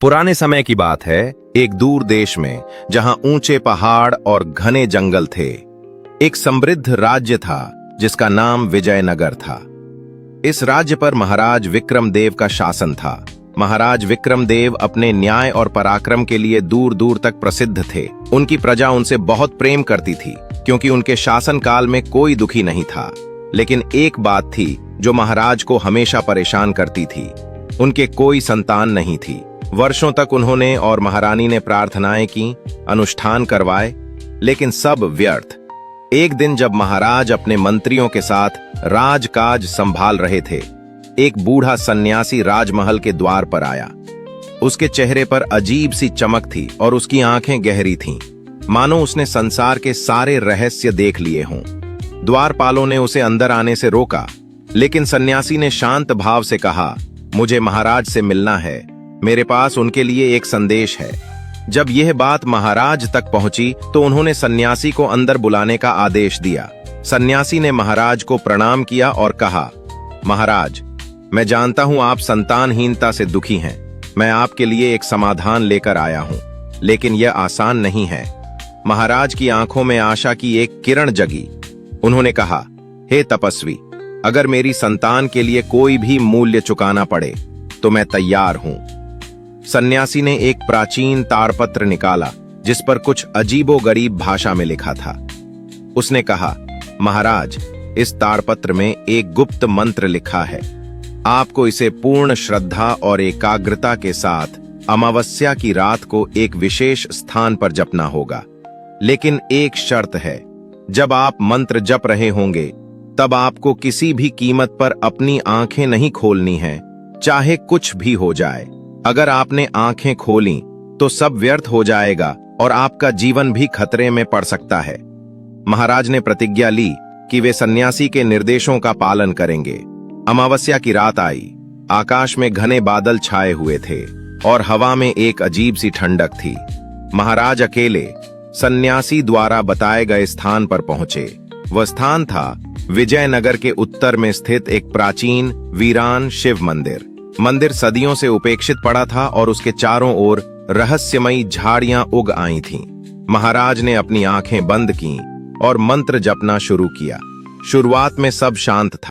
पुराने समय की बात है, एक दूर देश में जहां ऊंचे पहाड़ और घने जंगल थे, एक समृद्ध राज्य था जिसका नाम विजयनगर था। इस राज्य पर महाराज विक्रमदेव का शासन था। महाराज विक्रमदेव अपने न्याय और पराक्रम के लिए दूर दूर तक प्रसिद्ध थे। उनकी प्रजा उनसे बहुत प्रेम करती थी क्योंकि उनके शासन काल में कोई दुखी नहीं था। लेकिन एक बात थी जो महाराज को हमेशा परेशान करती थी, उनके कोई संतान नहीं थी। वर्षों तक उन्होंने और महारानी ने प्रार्थनाएं की, अनुष्ठान करवाए, लेकिन सब व्यर्थ। एक दिन जब महाराज अपने मंत्रियों के साथ राजकाज संभाल रहे थे, एक बूढ़ा सन्यासी राजमहल के द्वार पर आया। उसके चेहरे पर अजीब सी चमक थी और उसकी आंखें गहरी थीं, मानो उसने संसार के सारे रहस्य देख लिए हों। द्वारपालों ने उसे अंदर आने से रोका, लेकिन सन्यासी ने शांत भाव से कहा, मुझे महाराज से मिलना है, मेरे पास उनके लिए एक संदेश है। जब यह बात महाराज तक पहुंची तो उन्होंने सन्यासी को अंदर बुलाने का आदेश दिया। सन्यासी ने महाराज को प्रणाम किया और कहा, महाराज, मैं जानता हूं आप संतानहीनता से दुखी हैं। मैं आपके लिए एक समाधान लेकर आया हूं, लेकिन यह आसान नहीं है। महाराज की आंखों में आशा की एक किरण जगी। उन्होंने कहा, हे तपस्वी, अगर मेरी संतान के लिए कोई भी मूल्य चुकाना पड़े तो मैं तैयार हूं। सन्यासी ने एक प्राचीन ताड़पत्र निकाला जिस पर कुछ अजीबोगरीब भाषा में लिखा था। उसने कहा, महाराज, इस ताड़पत्र में एक गुप्त मंत्र लिखा है। आपको इसे पूर्ण श्रद्धा और एकाग्रता के साथ अमावस्या की रात को एक विशेष स्थान पर जपना होगा। लेकिन एक शर्त है, जब आप मंत्र जप रहे होंगे तब आपको किसी भी कीमत पर अपनी आंखें नहीं खोलनी है, चाहे कुछ भी हो जाए। अगर आपने आंखें खोलीं तो सब व्यर्थ हो जाएगा और आपका जीवन भी खतरे में पड़ सकता है। महाराज ने प्रतिज्ञा ली कि वे सन्यासी के निर्देशों का पालन करेंगे। अमावस्या की रात आई। आकाश में घने बादल छाए हुए थे और हवा में एक अजीब सी ठंडक थी। महाराज अकेले सन्यासी द्वारा बताए गए स्थान पर पहुंचे। वह स्थान था विजयनगर के उत्तर में स्थित एक प्राचीन वीरान शिव मंदिर। मंदिर सदियों से उपेक्षित पड़ा था और उसके चारों ओर रहस्यमयी झाड़ियां उग आई थीं। महाराज ने अपनी आंखें बंद कीं और मंत्र जपना शुरू किया। शुरुआत में सब शांत था।